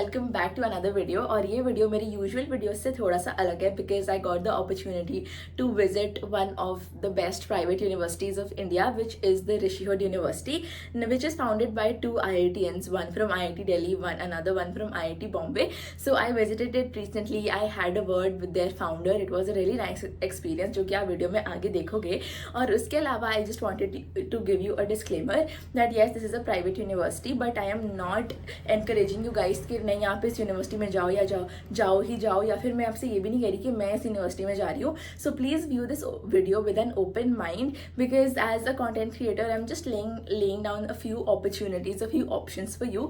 Welcome back to another video. और ये video मेरी यूजुअल वीडियो से थोड़ा सा अलग है because I got the opportunity to visit one of the best private universities of India which is the Rishihood University, which is founded by two IITians, one from IIT Delhi, another one from IIT Bombay. So I visited it recently. I had a word with their founder. It was a really nice experience जो कि आप video में आगे देखोगे। और उसके अलावा I just wanted to give you a disclaimer that yes, this is a private university, but I am not encouraging you guys कि नहीं आप इस यूनिवर्सिटी में जाओ या जाओ या फिर मैं आपसे ये भी नहीं कह रही कि मैं इस यूनिवर्सिटी में जा रही हूँ। So please view this video with an open mind because as a content creator I am just laying down a few opportunities, a few options for you.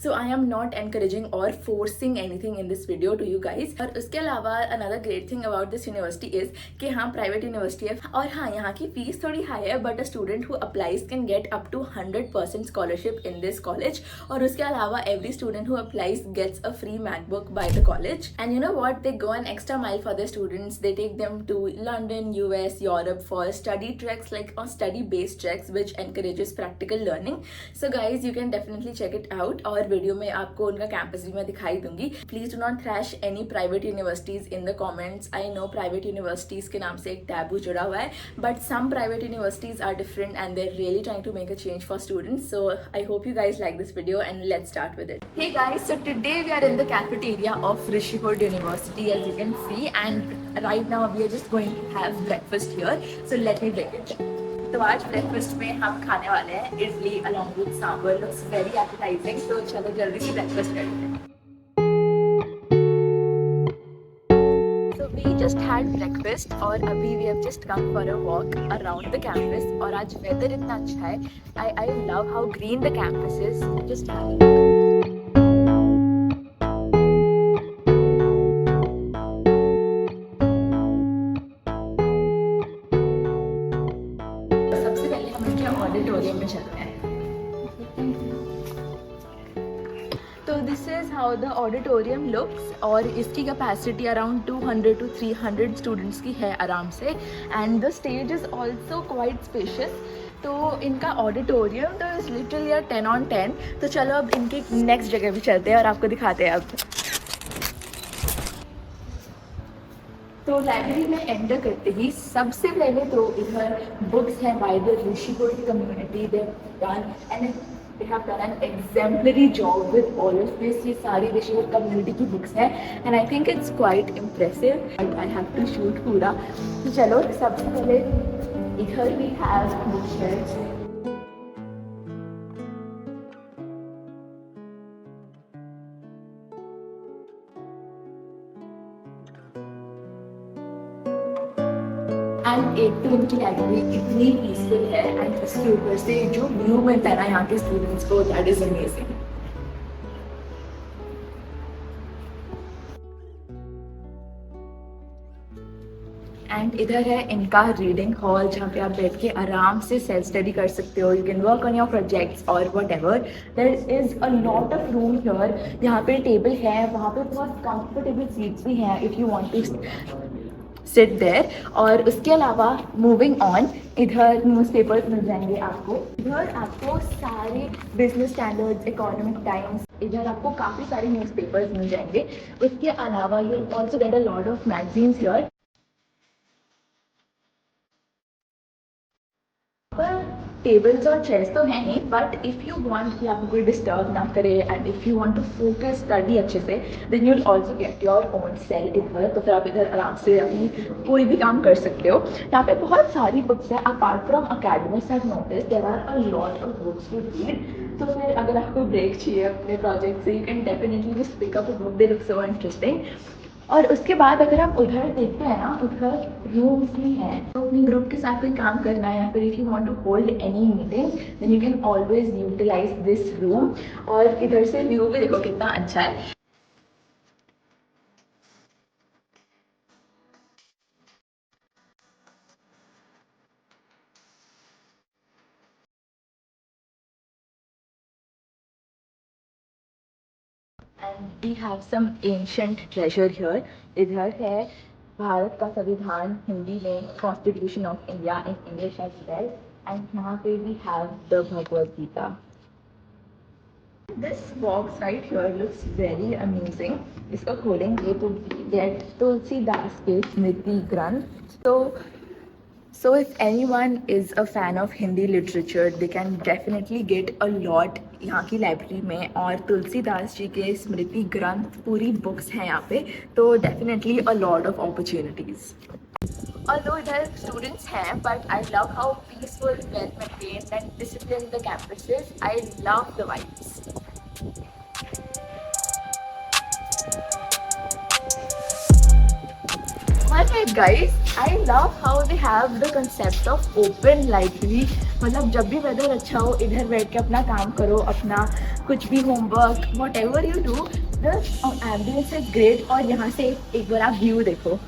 So I am not encouraging or forcing anything in this video to you guys. और उसके अलावा another great thing about this university is कि हाँ private university है और हाँ यहाँ की फीस थोड़ी हाई है, but a student who applies can get up to 100% scholarship in this college. और उसके अलावा every student who applies gets a free MacBook by the college. And you know what? They go an extra mile for their students. They take them to London, US, Europe for study treks, like or study-based treks, which encourages practical learning. So guys, you can definitely check it out. और video में आपको उनका campus भी मैं दिखाई दूंगी. Please do not trash any private universities in the comments. I know private universities के नाम से एक टैबू जुड़ा हुआ है, but some private universities are different and they're really trying to make a change for students. So I hope you guys like this video and let's start with it. Hey guys, so today we are in the cafeteria of Rishihood University, as you can see, and right now we are just going to have breakfast here. So let me break it. तो आज breakfast में हम खाने वाले हैं idli along with sambar. Looks very appetising. तो चलो जल्दी से ब्रेकफास्ट करते हैं. So we just had breakfast और अभी we have just come for a walk around the campus. और आज वेदर इतना अच्छा है. I love how green the campus is. Just have a look. Auditorium में चलते हैं. तो this is how the auditorium looks और इसकी कैपेसिटी अराउंड 200 to 300 स्टूडेंट्स की है आराम से. And the stage is also quite spacious. तो इनका ऑडिटोरियम तो इज लिटरली 10 on 10. तो चलो अब इनके नेक्स्ट जगह भी चलते हैं और आपको दिखाते हैं. अब तो लाइब्रेरी में एंटर करते ही सबसे पहले तो इधर बुक्स हैं by the Rishihood community. They have done an exemplary job with all of this. ये सारी ऋषिहुड कम्युनिटी की बुक्स हैं and I think it's quite impressive. But I have to shoot पूरा. तो चलो सबसे पहले इधर we have bookshelves. एंड एक तो इनकी लाइब्रेरी इतनी पीसफुल है एंड उसके ऊपर से जो व्यू मिलता है ना यहाँ के स्टूडेंट्स को, दैट इज अमेजिंग. एंड इधर है इनका रीडिंग हॉल जहाँ पे आप बैठ के आराम से सेल्फ स्टडी कर सकते हो. You can work on your projects और whatever. There is a lot of room here. यहाँ पे टेबल है, वहाँ पे बहुत कंफर्टेबल सीट्स भी हैं if you want to sit there. और उसके अलावा मूविंग ऑन, इधर न्यूज़पेपर्स मिल जाएंगे आपको. इधर आपको सारे बिजनेस स्टैंडर्ड्स, इकोनॉमिक टाइम्स, इधर आपको काफ़ी सारे न्यूज़पेपर्स मिल जाएंगे. उसके अलावा you also get a lot of magazines here. Tables और चेयर्स तो हैं ही, बट इफ़ यू वांट कि आपको कोई डिस्टर्ब ना करे and if you want to focus study अच्छे से, then you will also get your own cell इधर. तो फिर आप इधर आराम से अपनी कोई भी काम कर सकते हो. यहाँ पे बहुत सारी बुक्स हैं. Apart from academics I have notice there are a lot of books to read. तो फिर अगर आपको ब्रेक चाहिए अपने प्रोजेक्ट से, you can definitely just pick up a book. They look so interesting. और उसके बाद अगर आप उधर देखते हैं ना, उधर रूम्स भी हैं. तो अपनी ग्रुप के साथ कोई काम करना है या फिर if you want to hold any meeting, then you can always utilise this room. और इधर से व्यू भी देखो कितना अच्छा है. And we have some ancient treasure here. इधर है भारत का संविधान हिंदी में, constitution of India in English as well. And यहाँ पे we have the Bhagavad Gita. This box right here looks very amusing. इसको खोलेंगे तो get तुलसीदास के स्मृति ग्रंथ. So if anyone is a fan of Hindi literature, they can definitely get a lot यहाँ की library में. और तुलसीदास जी के स्मृति ग्रंथ पूरी बुक्स हैं यहाँ पे, तो definitely a lot of opportunities. Although इधर students हैं, but I love how peaceful, well maintained and disciplined the campus is. I love the vibes. Alright guys, I love how they have the concept of open library. मतलब जब भी weather अच्छा हो इधर बैठ के अपना काम करो, अपना कुछ भी homework, whatever you do, the ambience is great. और यहाँ से एक बार आप व्यू देखो.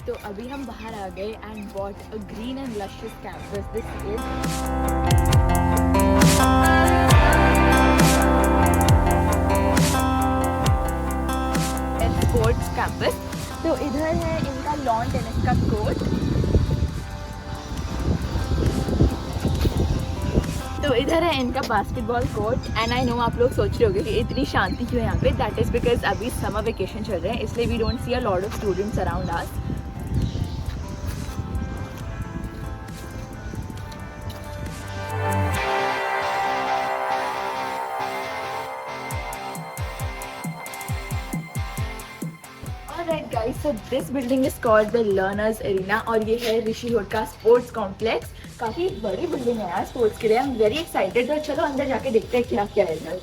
तो अभी हम बाहर आ गए and bought a green and luscious campus. This is sports campus. तो इधर है इनका लॉन टेनिस का कोर्ट. तो इधर है इनका basketball court. And I know आप लोग सोच रहे होंगे कि इतनी शांति क्यों है यहाँ पे. दैट इज़ बिकॉज अभी समर वेकेशन चल रहे हैं, इसलिए we don't see a lot of students around us. Alright guys, so this building is called the Learners Arena और ये है ऋषिहुड का स्पोर्ट्स कॉम्प्लेक्स. काफ़ी बड़ी बिल्डिंग है यार स्पोर्ट्स के लिए. I am very excited. तो चलो अंदर जाके देखते हैं क्या क्या है इधर.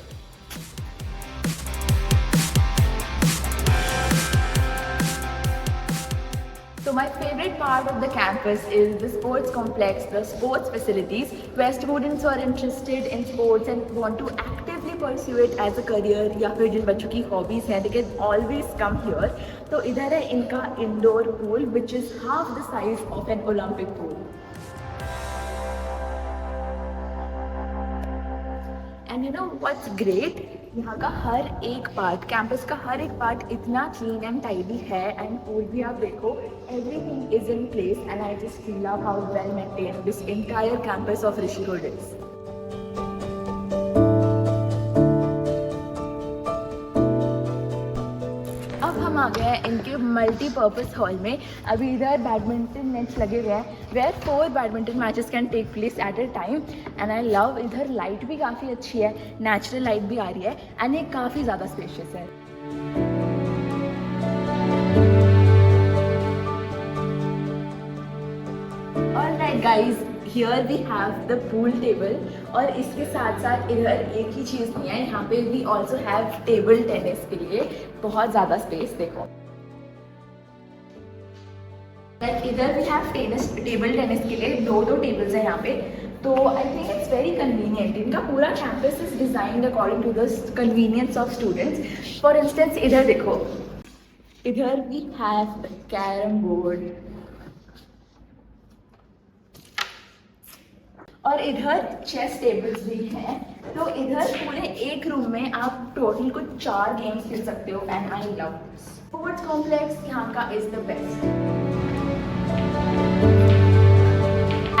So my favorite part of the campus is the sports complex, the sports facilities, where students are interested in sports and want to actively pursue it as a career, या फिर जिन बच्चों की hobbies हैं, they can always come here. तो इधर है इनका indoor pool, which is half the size of an Olympic pool. And you know what's great? यहाँ का हर एक पार्ट, कैंपस का हर एक पार्ट इतना क्लीन एंड टाइडी है. एंड पूल भी आप देखो, everything is in place. And I just feel love how well maintained this entire campus of Rishihood is. अब हम आ गए हैं इनके मल्टीपर्पज़ हॉल में. अभी इधर बैडमिंटन नेट्स लगे हुए हैं, where 4 badminton matches can take place at a time. And I love इधर लाइट भी काफ़ी अच्छी है, नेचुरल लाइट भी आ रही है. एंड ये काफ़ी ज़्यादा स्पेशियस है. Alright guys, here we have the pool table. और इसके साथ साथ इधर एक ही चीज़ नहीं है, यहाँ पे we also have table tennis के लिए बहुत ज़्यादा स्पेस. देखो इधर we have टेबल टेनिस के लिए दो टेबल्स हैं यहाँ पे. तो I think it's very convenient. इनका पूरा campus is designed according to the convenience of students. For instance इधर देखो, इधर वी हैव कैरम बोर्ड और इधर चेस टेबल्स भी हैं. तो इधर पूरे एक रूम में आप टोटल कुछ 4 गेम्स खेल सकते हो. And I love this sports complex. यहाँ का is the best.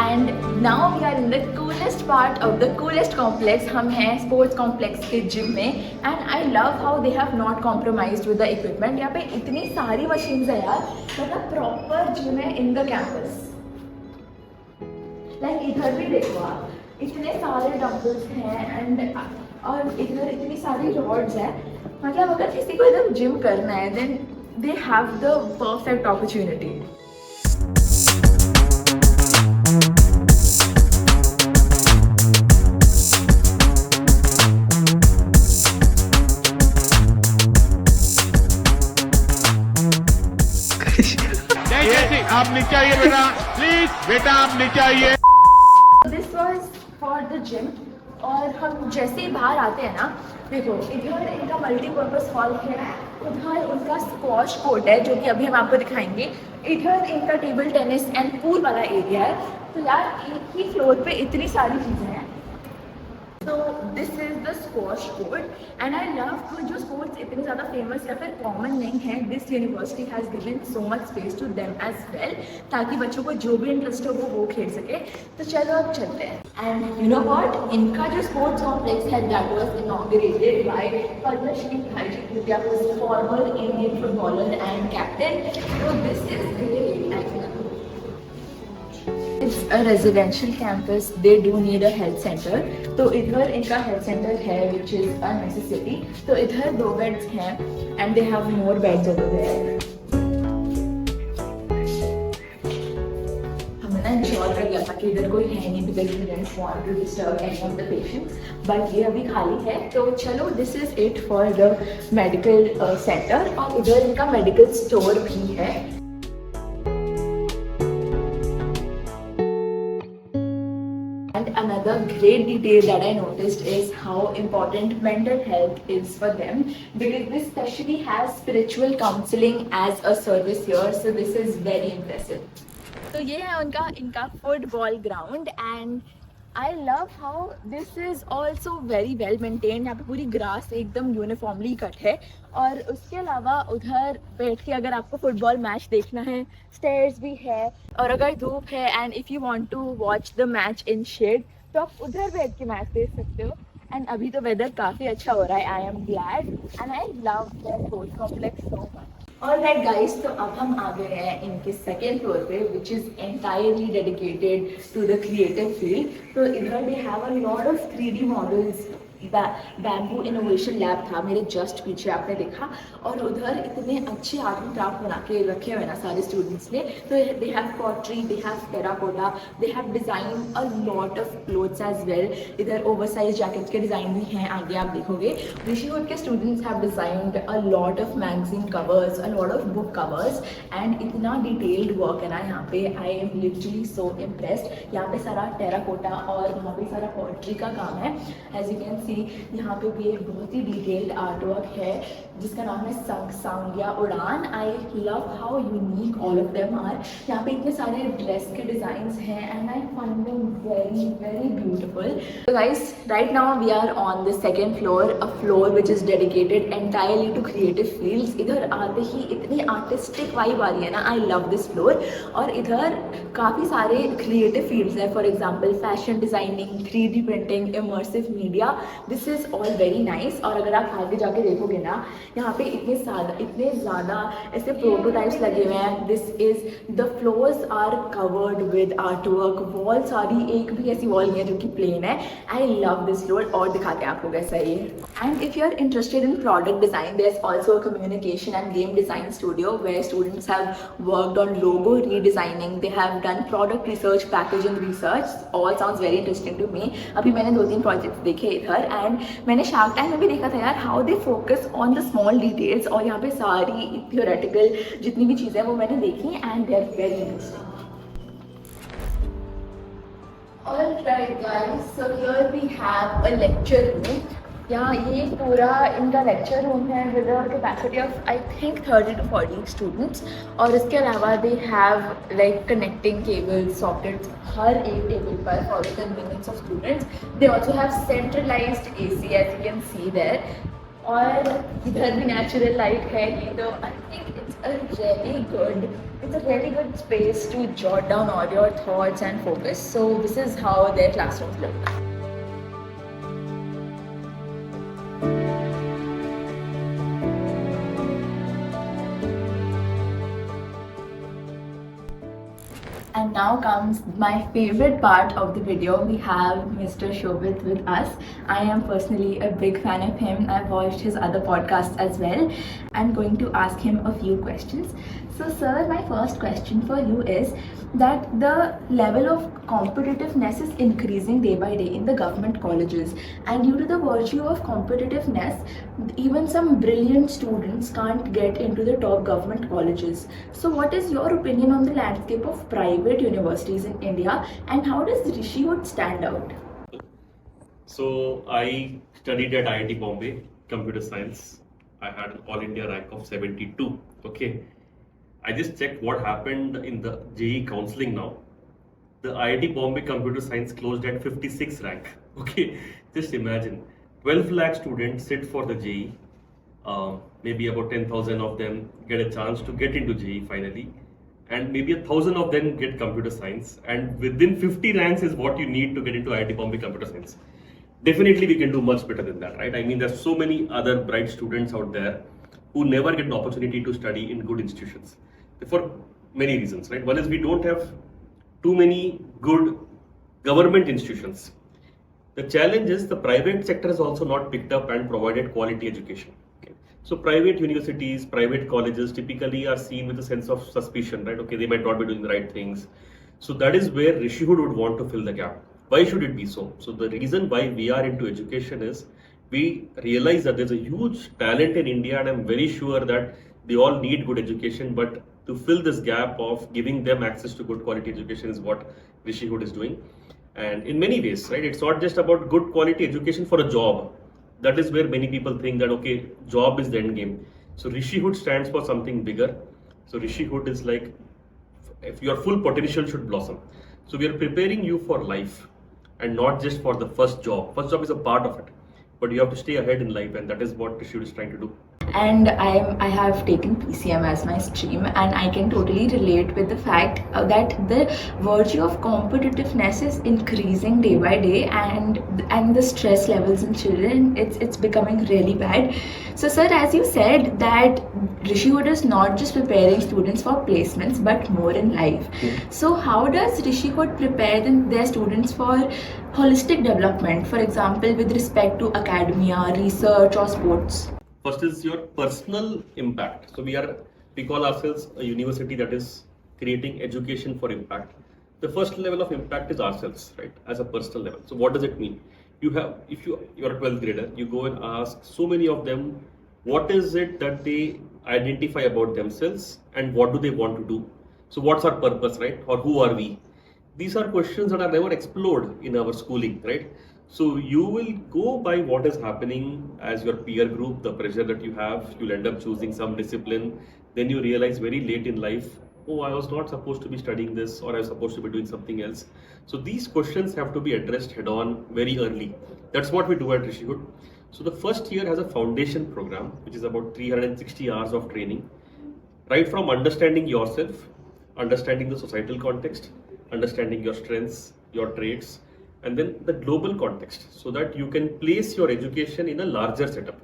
And now we are in the coolest part of the coolest complex. हम हैं स्पोर्ट्स कॉम्प्लेक्स के जिम में. And I love how they have not compromised with the equipment. यहाँ पे इतनी सारी मशीन्स है यार, मतलब प्रॉपर जिम है इन द कैंपस. लाइक इधर भी देखो आप, इतने सारे डंबल्स हैं एंड और इधर इतनी सारी रॉड्स हैं. मतलब अगर किसी को इधर जिम करना है then they have the perfect opportunity. आप नीचे आइए बेटा, प्लीज बेटा आप नीचे आइए. This was for the gym. और हम जैसे ही बाहर आते हैं ना, देखो इधर इनका मल्टीपर्पज़ हॉल है, उधर उनका स्क्वॉश कोर्ट है जो कि अभी हम आपको दिखाएंगे, इधर इनका टेबल टेनिस एंड पूल वाला एरिया है। तो यार एक ही फ्लोर पे इतनी सारी चीज़ें हैं। तो this is the squash court and I love जो स्पोर्ट्स इतने ज़्यादा फेमस या फिर कॉमन नहीं है, this university has given so much space to them as well, ताकि बच्चों को जो भी इंटरेस्ट हो वो खेल सके। तो चलो अब चलते हैं। एंड यू नो व्हाट, इनका जो स्पोर्ट्स कॉम्प्लेक्स है that was inaugurated by Padmashri Vidyapati, former Indian footballer and captain. तो this is great actually. It's a residential campus, they do need a health center. तो इधर इनका health center है which is a necessity. तो इधर 2 beds हैं and they have more beds over there. हमने ना इंश्योर कर लिया था कि इधर कोई है नहीं because we didn't want to disturb any of the patients. But ये अभी खाली है। तो चलो this is it for the medical center। और इधर इनका medical store भी है। Another great detail that I noticed is how important mental health is for them, because this specially has spiritual counseling as a service here, so this is very impressive. तो ये है उनका इनका football ground and I love how this is also very well maintained. यहाँ पे पूरी grass एकदम uniformly cut है और उसके अलावा उधर बैठ के अगर आपको फुटबॉल मैच देखना है, स्टेयर्स भी है, और अगर धूप है and if you want to watch the match in shade तो आप उधर बैठ के मैच देख सकते हो। एंड अभी तो वेदर काफ़ी अच्छा हो रहा है, I am glad and I love the sports complex so much. Alright guys, तो अब हम आ गए हैं इनके सेकेंड फ्लोर पे which is entirely dedicated to the creative field. तो इधर they have a lot of 3D models, bamboo innovation lab था मेरे जस्ट पीछे आपने देखा, और उधर इतने अच्छे आर्ट एंड क्राफ्ट बना के रखे हुए ना सारे स्टूडेंट्स ने। तो they have pottery, they have terracotta, they have design a lot of clothes as well. इधर ओवरसाइज जैकेट्स के डिज़ाइन भी हैं, आगे आप देखोगे। ऋषिहुड के students have designed a lot of magazine covers, a lot of book covers and इतना detailed work है ना यहाँ पे, I am literally so impressed. यहाँ पे सारा टेराकोटा और यहाँ पे सारा पॉटरी का काम है। एज यू कैन यहाँ पे भी एक बहुत ही डिटेल्ड आर्ट वर्क है जिसका नाम है संग या उड़ान। I love how unique all of them are. यहाँ पे इतने सारे ड्रेस के डिजाइन्स हैं and I find them very very beautiful. तो guys, right now we are on the second floor, a floor which is dedicated entirely to creative fields. इधर आते ही इतनी आर्टिस्टिक वाइब आ रही है ना, आई लव दिस फ्लोर। और इधर काफ़ी सारे क्रिएटिव फील्ड्स हैं, for example fashion designing, 3D printing, immersive media, this is all very nice. और अगर आप आगे जाके देखोगे ना, यहाँ पे इतने ज़्यादा ऐसे प्रोटोटाइप्स लगे हुए हैं। This is the floors are covered with art work, wall सारी, एक भी ऐसी वॉल नहीं है जो कि प्लेन है। I love this floor. और दिखाते हैं आपको कैसा ये। And if you are interested in product design, there is also a communication and game design studio where students have worked on logo redesigning, they have done product research, packaging research, all sounds very interesting to me. अभी मैंने 2-3 projects देखे इधर and मैंने shark tank में भी देखा था यार, how they focus on the small details. और यहाँ पे सारी थियोरेटिकल जितनी भी चीज़ें वो मैंने देखी and they are very interesting. Alright guys, so here we have a lecture room. यहाँ ये पूरा इनका लेक्चर रूम है with a capacity of I think 30 to 40 students. और इसके अलावा they have like connecting cables, sockets हर एक टेबल पर for the convenience of students. They also have centralised AC as you can see there. और इधर भी नेचुरल लाइट है ये, तो I think it's a really good space to jot down all your thoughts and focus. So this is how their classrooms look. And now comes my favorite part of the video. We have Mr. Shobit with us. I am personally a big fan of him. I've watched his other podcasts as well. I'm going to ask him a few questions. So sir, my first question for you is that the level of competitiveness is increasing day by day in the government colleges, and due to the virtue of competitiveness, even some brilliant students can't get into the top government colleges. So what is your opinion on the landscape of private universities in India, and how does Rishihood stand out? So I studied at IIT Bombay, computer science. I had an all India rank of 72. Okay. I just checked what happened in the JEE counseling now. The IIT Bombay computer science closed at 56 rank. Okay. Just imagine 12 lakh students sit for the JEE. Maybe about 10,000 of them get a chance to get into JEE finally. And maybe 1,000 of them get computer science. And within 50 ranks is what you need to get into IIT Bombay computer science. Definitely we can do much better than that, right? I mean, there's so many other bright students out there who never get an opportunity to study in good institutions for many reasons, right? One is we don't have too many good government institutions. The challenge is the private sector has also not picked up and provided quality education. Okay? So private universities, private colleges typically are seen with a sense of suspicion, right? Okay, they might not be doing the right things. So that is where Rishihood would want to fill the gap. Why should it be so? So the reason why we are into education is we realize that there's a huge talent in India, and I'm very sure that they all need good education, but to fill this gap of giving them access to good quality education is what Rishihood is doing. And in many ways, right, it's not just about good quality education for a job. That is where many people think that, okay, job is the end game. So Rishihood stands for something bigger. So Rishihood is like, if your full potential should blossom. So we are preparing you for life and not just for the first job. First job is a part of it, but you have to stay ahead in life, and that is what Rishihood is trying to do. And I have taken PCM as my stream, and I can totally relate with the fact that the virtue of competitiveness is increasing day by day, and the stress levels in children, it's becoming really bad. So sir, as you said that Rishihood is not just preparing students for placements but more in life. So how does Rishihood prepare their students for holistic development, for example with respect to academia, research or sports? First is your personal impact. So we call ourselves a university that is creating education for impact. The first level of impact is ourselves, right? As a personal level. So what does it mean? You're a 12th grader, you go and ask so many of them, what is it that they identify about themselves and what do they want to do? So what's our purpose, right? Or who are we? These are questions that are never explored in our schooling, right? So you will go by what is happening as your peer group, the pressure that you have, you'll end up choosing some discipline. Then you realize very late in life, oh, I was not supposed to be studying this, or I was supposed to be doing something else. So these questions have to be addressed head on very early. That's what we do at Rishihood. So the first year has a foundation program, which is about 360 hours of training, right from understanding yourself, understanding the societal context, understanding your strengths, your traits, and then the global context, so that you can place your education in a larger setup.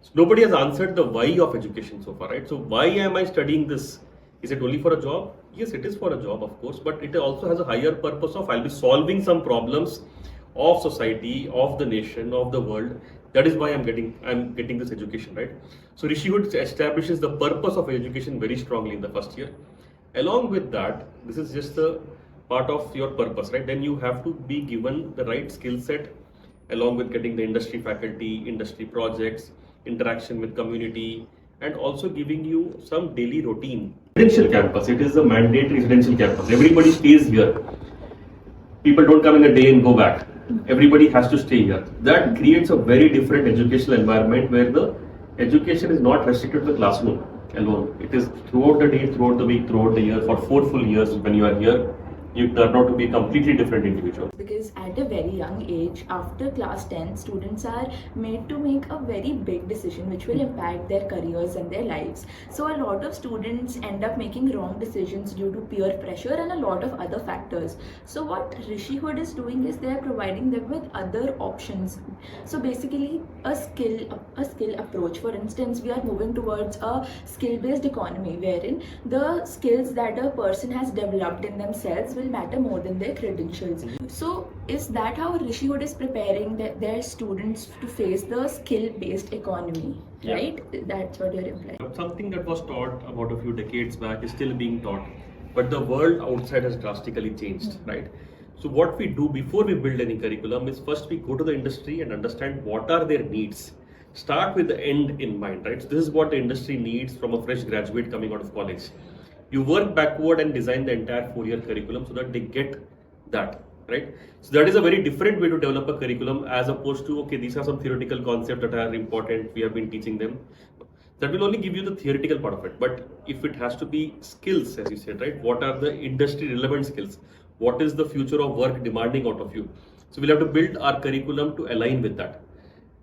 So nobody has answered the why of education so far, right? So why am I studying this? Is it only for a job? Yes, it is for a job, of course, but it also has a higher purpose of I'll be solving some problems of society, of the nation, of the world. That is why I'm getting this education, right? So Rishihood establishes the purpose of education very strongly in the first year. Along with that, this is just the part of your purpose, right? Then you have to be given the right skill set, along with getting the industry faculty, industry projects, interaction with community, and also giving you some daily routine. Residential campus, it is a mandatory residential campus. Everybody stays here. People don't come in a day and go back. Everybody has to stay here. That creates a very different educational environment where the education is not restricted to the classroom alone. It is throughout the day, throughout the week, throughout the year. For 4 full years when you are here, you turn out to be a completely different individual. Because at a very young age, after class 10, students are made to make a very big decision which will impact their careers and their lives. So a lot of students end up making wrong decisions due to peer pressure and a lot of other factors. So what Rishihood is doing is they are providing them with other options. So basically a skill approach. For instance, we are moving towards a skill-based economy wherein the skills that a person has developed in themselves will matter more than their credentials. So is that how Rishihood is preparing their students to face the skill-based economy, right? That's what you're implying. Something that was taught about a few decades back is still being taught, but the world outside has drastically changed, right? So what we do before we build any curriculum is first we go to the industry and understand what are their needs. Start with the end in mind, right? So this is what the industry needs from a fresh graduate coming out of college. You work backward and design the entire 4-year curriculum so that they get that, right? So that is a very different way to develop a curriculum as opposed to, okay, these are some theoretical concepts that are important, we have been teaching them. That will only give you the theoretical part of it. But if it has to be skills, as you said, right? What are the industry relevant skills? What is the future of work demanding out of you? So we'll have to build our curriculum to align with that.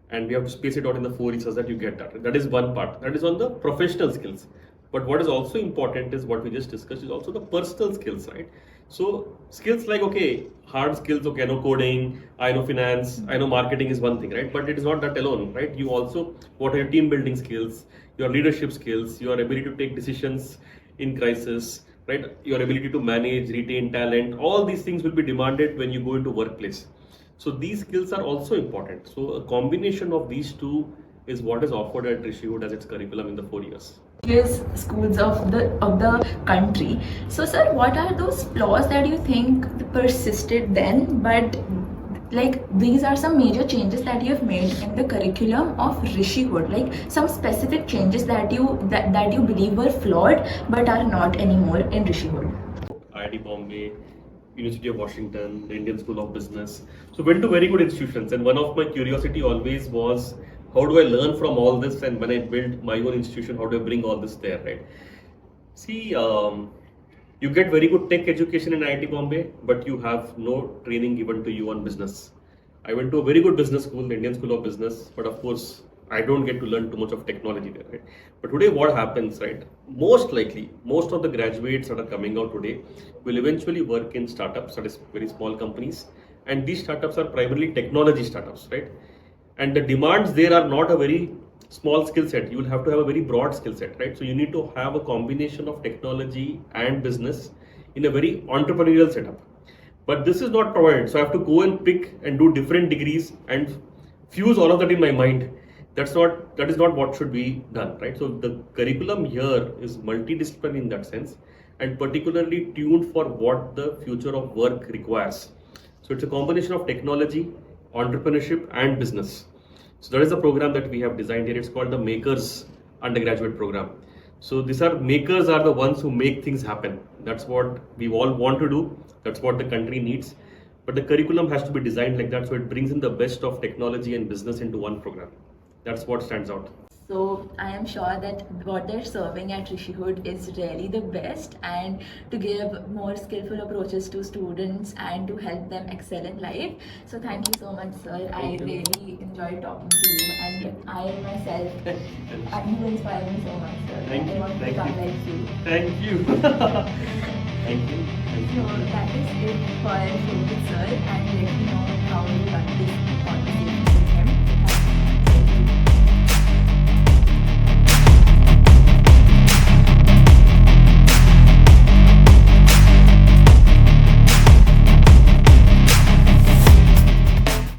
And we have to space it out in the 4 years so that you get that. That is one part. That is on the professional skills. But what is also important is what we just discussed is also the personal skills, right? So skills like, okay, hard skills, okay, I know coding, I know finance, I know marketing is one thing, right? But it is not that alone, right? You also, what are your team building skills, your leadership skills, your ability to take decisions in crisis, right? Your ability to manage, retain talent, all these things will be demanded when you go into workplace. So these skills are also important. So a combination of these two is what is offered at Rishihood as its curriculum in the 4 years. Schools of the country. So sir, what are those flaws that you think persisted then, but like these are some major changes that you have made in the curriculum of Rishihood, like some specific changes that you believe were flawed but are not anymore in Rishihood? IIT Bombay, University of Washington, the Indian School of Business. So went to very good institutions, and one of my curiosity always was, how do I learn from all this? And when I build my own institution, how do I bring all this there, right? See, you get very good tech education in IIT Bombay, but you have no training given to you on business. I went to a very good business school, the Indian School of Business, but of course, I don't get to learn too much of technology there, right? But today what happens, right? Most likely, most of the graduates that are coming out today will eventually work in startups, that is very small companies. And these startups are primarily technology startups, right? And the demands there are not a very small skill set. You will have to have a very broad skill set, right? So you need to have a combination of technology and business in a very entrepreneurial setup. But this is not provided. So I have to go and pick and do different degrees and fuse all of that in my mind. That is not what should be done, right? So the curriculum here is multidisciplinary in that sense, and particularly tuned for what the future of work requires. So it's a combination of technology, entrepreneurship, and business. So that is the program that we have designed here. It's called the Makers undergraduate program. So these makers are the ones who make things happen. That's what we all want to do. That's what the country needs. But the curriculum has to be designed like that, so it brings in the best of technology and business into one program. That's what stands out. So I am sure that what they're serving at Rishihood is really the best, and to give more skillful approaches to students and to help them excel in life. So thank you so much, sir. I really enjoyed talking to you, and I myself, you inspire me so much, sir. Thank you. I want to become like you. Thank you. Thank you. So that is it for Sonipat, sir, and let me know how you run this conversation.